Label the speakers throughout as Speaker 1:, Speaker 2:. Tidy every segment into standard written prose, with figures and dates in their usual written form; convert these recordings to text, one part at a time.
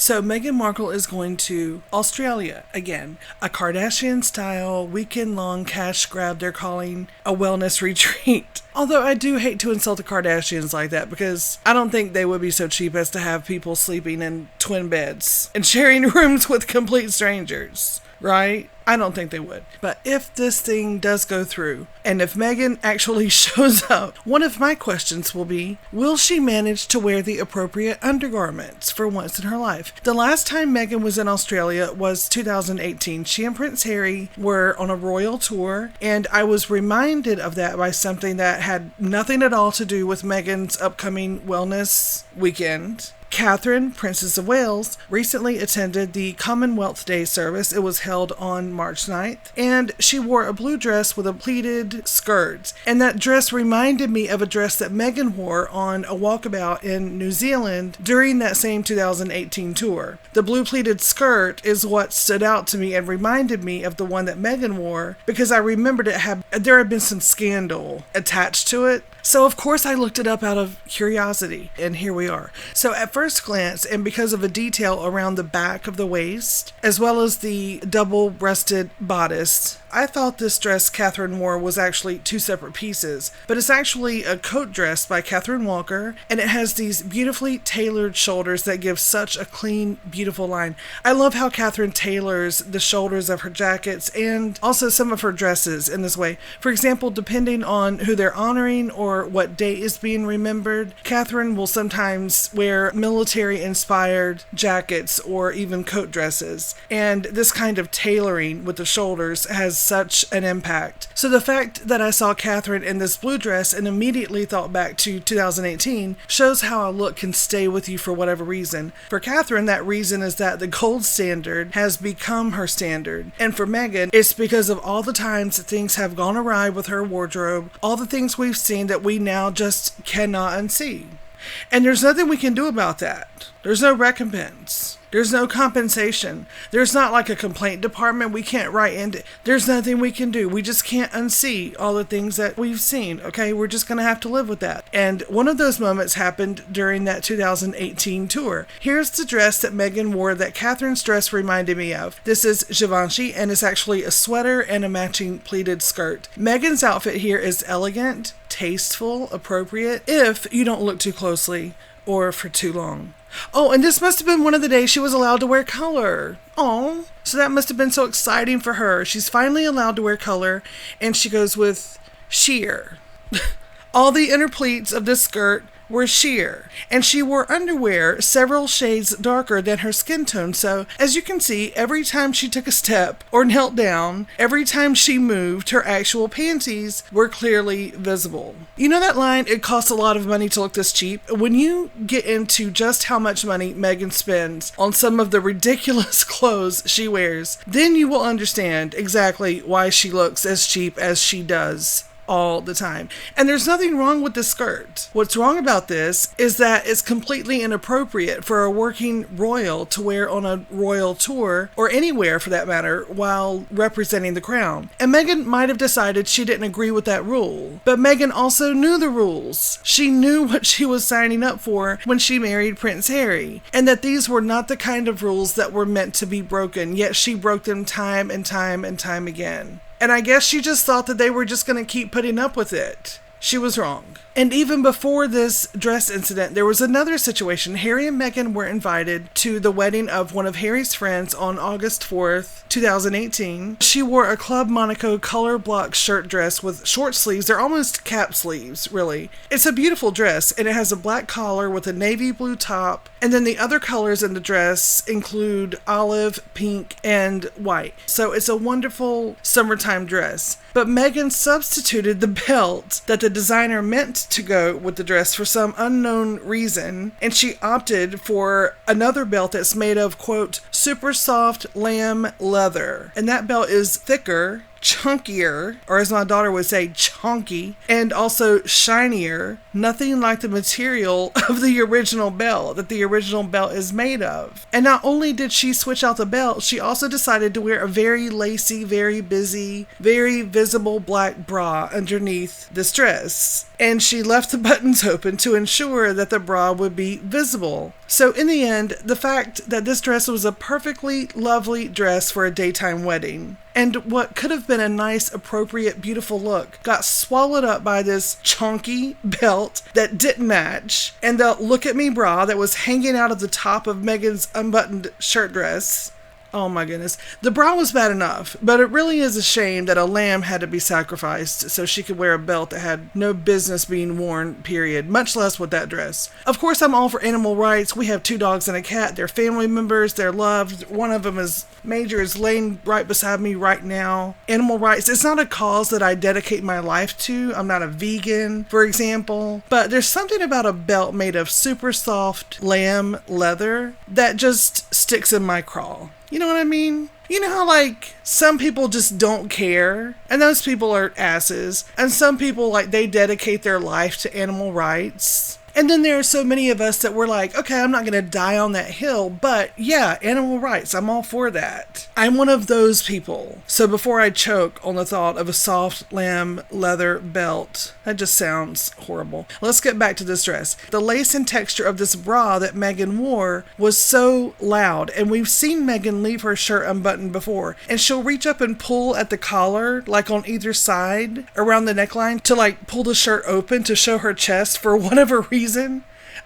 Speaker 1: So Meghan Markle is going to Australia again. A Kardashian-style weekend-long cash grab they're calling a wellness retreat. Although I do hate to insult the Kardashians like that because I don't think they would be so cheap as to have people sleeping in twin beds and sharing rooms with complete strangers, right? I don't think they would. But if this thing does go through, and if Meghan actually shows up, one of my questions will be, will she manage to wear the appropriate undergarments for once in her life? The last time Meghan was in Australia was 2018. She and Prince Harry were on a royal tour, and I was reminded of that by something that had nothing at all to do with Meghan's upcoming wellness weekend. Catherine, Princess of Wales, recently attended the Commonwealth Day service. It was held on March 9th, and she wore a blue dress with a pleated skirt. And that dress reminded me of a dress that Meghan wore on a walkabout in New Zealand during that same 2018 tour. The blue pleated skirt is what stood out to me and reminded me of the one that Meghan wore because I remembered there had been some scandal attached to it. So of course I looked it up out of curiosity, and here we are. So at first glance, and because of a detail around the back of the waist, as well as the double-breasted bodice, I thought this dress Catherine wore was actually two separate pieces, but it's actually a coat dress by Catherine Walker, and it has these beautifully tailored shoulders that give such a clean, beautiful line. I love how Catherine tailors the shoulders of her jackets and also some of her dresses in this way. For example, depending on who they're honoring or what date is being remembered, Catherine will sometimes wear military-inspired jackets or even coat dresses, and this kind of tailoring with the shoulders has such an impact. So the fact that I saw Catherine in this blue dress and immediately thought back to 2018 shows how a look can stay with you for whatever reason. For Catherine, that reason is that the gold standard has become her standard. And for Meghan, it's because of all the times that things have gone awry with her wardrobe, all the things we've seen that we now just cannot unsee. And there's nothing we can do about that. There's no recompense. There's no compensation. There's not like a complaint department we can't write into. There's nothing we can do. We just can't unsee all the things that we've seen, okay? We're just going to have to live with that. And one of those moments happened during that 2018 tour. Here's the dress that Meghan wore that Catherine's dress reminded me of. This is Givenchy, and it's actually a sweater and a matching pleated skirt. Meghan's outfit here is elegant, tasteful, appropriate, if you don't look too closely or for too long. Oh, and this must have been one of the days she was allowed to wear color. Oh, so that must have been so exciting for her. She's finally allowed to wear color, and she goes with sheer. All the inner pleats of this skirt were sheer, and she wore underwear several shades darker than her skin tone. So, as you can see, every time she took a step or knelt down, every time she moved, her actual panties were clearly visible. You know that line, it costs a lot of money to look this cheap? When you get into just how much money Meghan spends on some of the ridiculous clothes she wears, then you will understand exactly why she looks as cheap as she does all the time. And there's nothing wrong with this skirt. What's wrong about this is that it's completely inappropriate for a working royal to wear on a royal tour, or anywhere for that matter, while representing the crown. And Meghan might have decided she didn't agree with that rule. But Meghan also knew the rules. She knew what she was signing up for when she married Prince Harry, and that these were not the kind of rules that were meant to be broken, yet she broke them time and time and time again. And I guess she just thought that they were just going to keep putting up with it. She was wrong. And even before this dress incident, there was another situation. Harry and Meghan were invited to the wedding of one of Harry's friends on August 4th, 2018. She wore a Club Monaco color block shirt dress with short sleeves. They're almost cap sleeves, really. It's a beautiful dress, and it has a black collar with a navy blue top. And then the other colors in the dress include olive, pink, and white. So it's a wonderful summertime dress. But Meghan substituted the belt that the designer meant to go with the dress for some unknown reason, and she opted for another belt that's made of, quote, super soft lamb leather. And that belt is thicker, chunkier, or as my daughter would say, chunky, and also shinier, nothing like the material of the original belt that the original belt is made of. And not only did she switch out the belt, she also decided to wear a very lacy, very busy, very visible black bra underneath this dress. and she left the buttons open to ensure that the bra would be visible. So in the end, the fact that this dress was a perfectly lovely dress for a daytime wedding, and what could have been a nice, appropriate, beautiful look got swallowed up by this chunky belt that didn't match, and the look at me bra that was hanging out of the top of Meghan's unbuttoned shirt dress. Oh my goodness. The bra was bad enough, but it really is a shame that a lamb had to be sacrificed so she could wear a belt that had no business being worn, period, much less with that dress. Of course, I'm all for animal rights. We have 2 dogs and a cat. They're family members. They're loved. One of them is Major, is laying right beside me right now. Animal rights, it's not a cause that I dedicate my life to. I'm not a vegan, for example, but there's something about a belt made of super soft lamb leather that just sticks in my craw. You know what I mean? You know how, like, some people just don't care, and those people are asses, and some people, like, they dedicate their life to animal rights. And then there are so many of us that we're like, okay, I'm not going to die on that hill, but yeah, animal rights, I'm all for that. I'm one of those people. So before I choke on the thought of a soft lamb leather belt, that just sounds horrible. Let's get back to this dress. The lace and texture of this bra that Meghan wore was so loud, and we've seen Meghan leave her shirt unbuttoned before, and she'll reach up and pull at the collar, like on either side around the neckline, to like pull the shirt open to show her chest for whatever reason.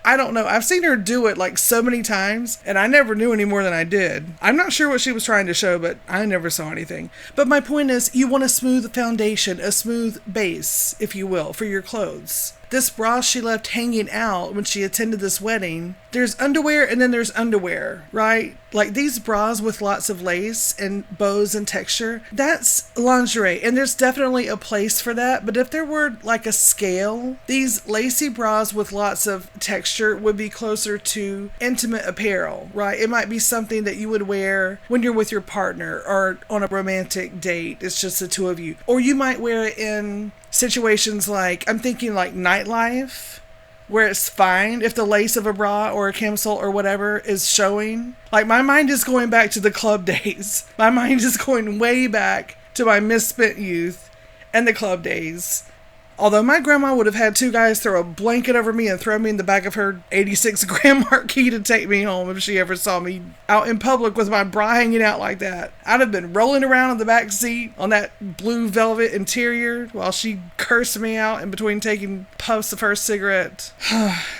Speaker 1: I don't know. I've seen her do it like so many times, and I never knew any more than I did. I'm not sure what she was trying to show, but I never saw anything. But my point is, you want a smooth foundation, a smooth base, if you will, for your clothes. This bra she left hanging out when she attended this wedding. There's underwear and then there's underwear, right? Like these bras with lots of lace and bows and texture, that's lingerie, and there's definitely a place for that. But if there were like a scale, these lacy bras with lots of texture would be closer to intimate apparel, right? It might be something that you would wear when you're with your partner or on a romantic date. It's just the 2 of you. Or you might wear it in situations like, I'm thinking like nightlife, where it's fine if the lace of a bra or a camisole or whatever is showing. Like, my mind is going back to the club days. My mind is going way back to my misspent youth and the club days. Although my grandma would have had 2 guys throw a blanket over me and throw me in the back of her 86 Grand Marquis to take me home if she ever saw me out in public with my bra hanging out like that. I'd have been rolling around in the back seat on that blue velvet interior while she cursed me out in between taking puffs of her cigarette.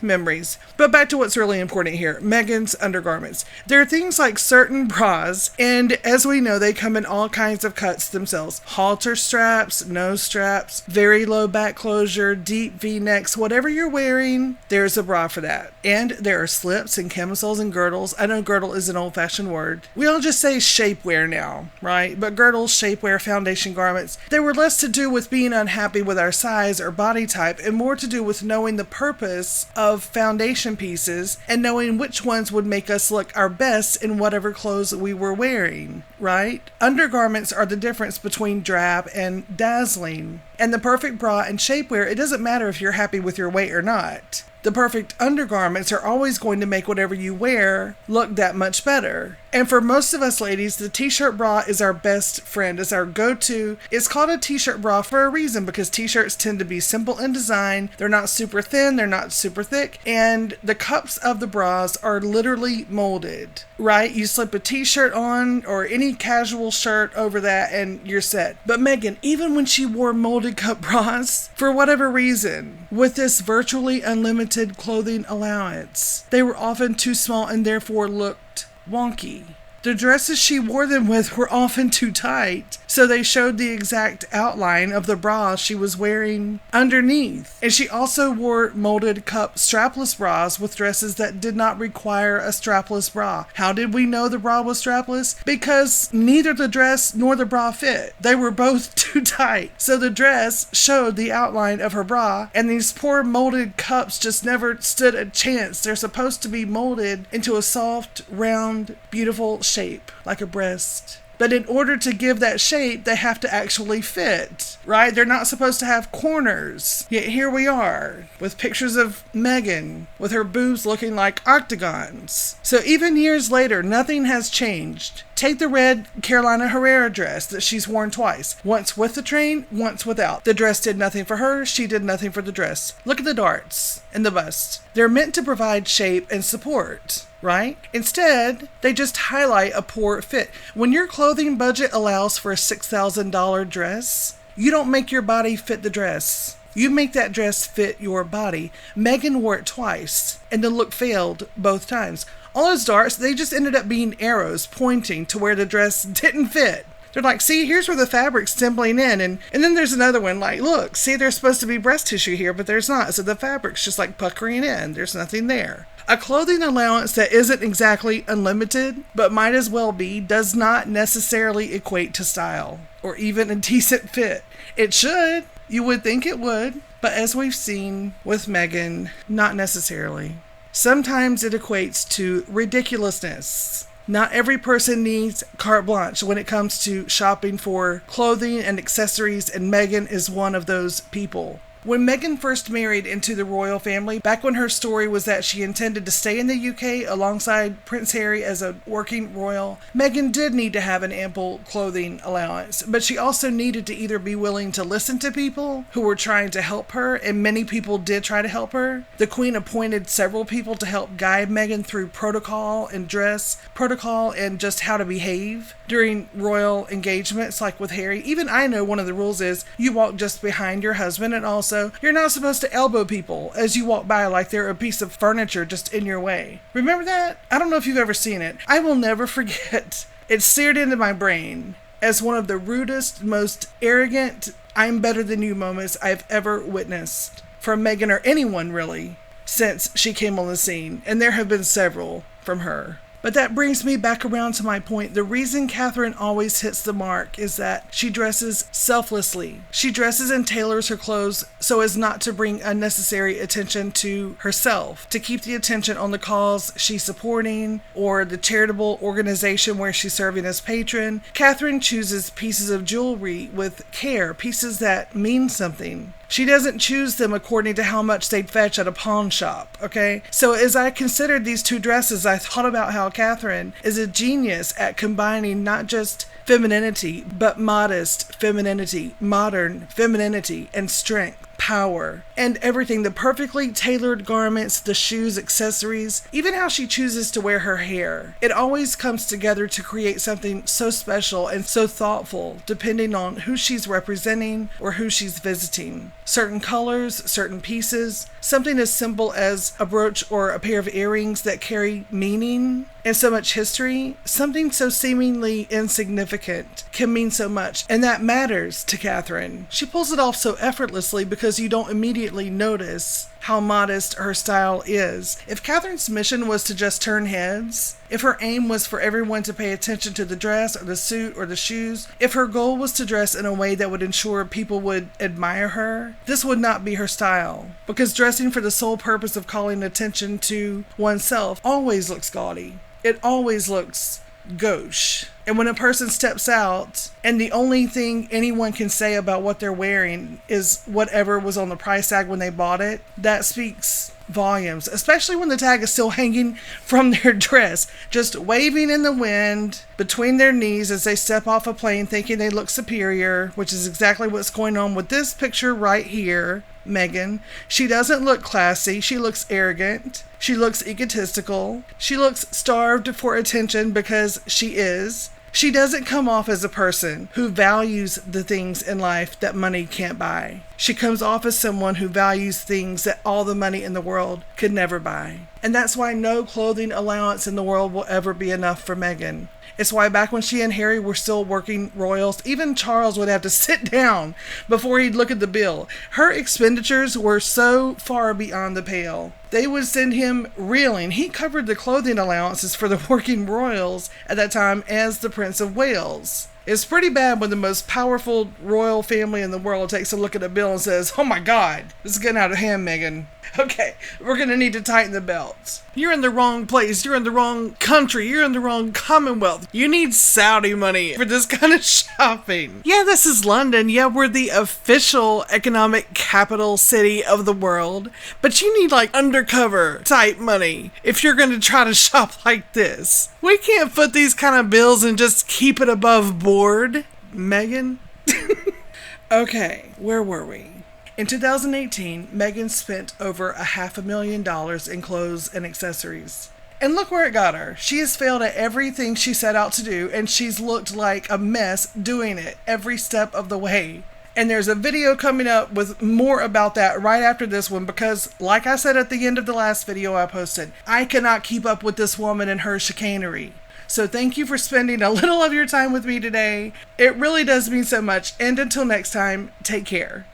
Speaker 1: Memories. But back to what's really important here, Meghan's undergarments. There are things like certain bras, and as we know, they come in all kinds of cuts themselves. Halter straps, nose straps, very low back closure, deep V-necks, whatever you're wearing, there's a bra for that. And there are slips and camisoles and girdles. I know girdle is an old-fashioned word. We all just say shapewear now, right? But girdles, shapewear, foundation garments, they were less to do with being unhappy with our size or body type and more to do with knowing the purpose of foundation pieces and knowing which ones would make us look our best in whatever clothes we were wearing, right? Undergarments are the difference between drab and dazzling. And the perfect bra and shapewear, it doesn't matter if you're happy with your weight or not. The perfect undergarments are always going to make whatever you wear look that much better. And for most of us ladies, the t-shirt bra is our best friend. It's our go-to. It's called a t-shirt bra for a reason, because t-shirts tend to be simple in design. They're not super thin. They're not super thick. And the cups of the bras are literally molded, right? You slip a t-shirt on or any casual shirt over that and you're set. But Meghan, even when she wore molded cup bras, for whatever reason, with this virtually unlimited clothing allowance, they were often too small and therefore looked wonky. The dresses she wore them with were often too tight, so they showed the exact outline of the bra she was wearing underneath. And she also wore molded cup strapless bras with dresses that did not require a strapless bra. How did we know the bra was strapless? Because neither the dress nor the bra fit. They were both too tight. So the dress showed the outline of her bra, and these poor molded cups just never stood a chance. They're supposed to be molded into a soft, round, beautiful shape, like a breast. But in order to give that shape, they have to actually fit, right? They're not supposed to have corners. Yet here we are, with pictures of Meghan, with her boobs looking like octagons. So even years later, nothing has changed. Take the red Carolina Herrera dress that she's worn twice. Once with the train, once without. The dress did nothing for her, she did nothing for the dress. Look at the darts and the bust. They're meant to provide shape and support, right? Instead, they just highlight a poor fit. When your clothing budget allows for a $6,000 dress, you don't make your body fit the dress. You make that dress fit your body. Meghan wore it twice, and the look failed both times. All those darts, they just ended up being arrows pointing to where the dress didn't fit. They're like, see, here's where the fabric's dimpling in. And then there's another one like, look, see, there's supposed to be breast tissue here, but there's not. So the fabric's just like puckering in. There's nothing there. A clothing allowance that isn't exactly unlimited, but might as well be, does not necessarily equate to style or even a decent fit. It should. You would think it would. But as we've seen with Meghan, not necessarily. Sometimes it equates to ridiculousness. Not every person needs carte blanche when it comes to shopping for clothing and accessories, and Meghan is one of those people. When Meghan first married into the royal family, back when her story was that she intended to stay in the UK alongside Prince Harry as a working royal, Meghan did need to have an ample clothing allowance, but she also needed to either be willing to listen to people who were trying to help her, and many people did try to help her. The Queen appointed several people to help guide Meghan through protocol and dress, protocol and just how to behave during royal engagements like with Harry. Even I know one of the rules is you walk just behind your husband, and also you're not supposed to elbow people as you walk by like they're a piece of furniture just in your way. Remember that? I don't know if you've ever seen it. I will never forget. It's seared into my brain as one of the rudest, most arrogant, I'm better than you moments I've ever witnessed from Meghan, or anyone really, since she came on the scene. And there have been several from her. But that brings me back around to my point. The reason Catherine always hits the mark is that she dresses selflessly. She dresses and tailors her clothes so as not to bring unnecessary attention to herself, to keep the attention on the cause she's supporting or the charitable organization where she's serving as patron. Catherine chooses pieces of jewelry with care, pieces that mean something. She doesn't choose them according to how much they'd fetch at a pawn shop, okay? So as I considered these two dresses, I thought about how Catherine is a genius at combining not just femininity, but modest femininity, modern femininity, and strength, power, and everything. The perfectly tailored garments, the shoes, accessories, even how she chooses to wear her hair. It always comes together to create something so special and so thoughtful, depending on who she's representing or who she's visiting. Certain colors, certain pieces, something as simple as a brooch or a pair of earrings that carry meaning and so much history, something so seemingly insignificant can mean so much, and that matters to Catherine. She pulls it off so effortlessly because you don't immediately notice how modest her style is. If Catherine's mission was to just turn heads, if her aim was for everyone to pay attention to the dress or the suit or the shoes, if her goal was to dress in a way that would ensure people would admire her, this would not be her style. Because dressing for the sole purpose of calling attention to oneself always looks gaudy. It always looks gauche. And when a person steps out and the only thing anyone can say about what they're wearing is whatever was on the price tag when they bought it, that speaks volumes, especially when the tag is still hanging from their dress, just waving in the wind between their knees as they step off a plane thinking they look superior, which is exactly what's going on with this picture right here. Meghan. She doesn't look classy. She looks arrogant. She looks egotistical. She looks starved for attention because she is. She doesn't come off as a person who values the things in life that money can't buy. She comes off as someone who values things that all the money in the world could never buy. And that's why no clothing allowance in the world will ever be enough for Meghan. It's why back when she and Harry were still working royals, even Charles would have to sit down before he'd look at the bill. Her expenditures were so far beyond the pale. They would send him reeling. He covered the clothing allowances for the working royals at that time as the Prince of Wales. It's pretty bad when the most powerful royal family in the world takes a look at a bill and says, "Oh my God, this is getting out of hand, Meghan." Okay, we're gonna need to tighten the belts. You're in the wrong place. You're in the wrong country. You're in the wrong Commonwealth. You need Saudi money for this kind of shopping. Yeah, this is London. Yeah, we're the official economic capital city of the world. But you need like undercover type money if you're gonna try to shop like this. We can't foot these kind of bills and just keep it above board, Meghan. Okay, where were we? In 2018, Meghan spent over $500,000 in clothes and accessories. And look where it got her. She has failed at everything she set out to do, and she's looked like a mess doing it every step of the way. And there's a video coming up with more about that right after this one because, like I said at the end of the last video I posted, I cannot keep up with this woman and her chicanery. So thank you for spending a little of your time with me today. It really does mean so much. And until next time, take care.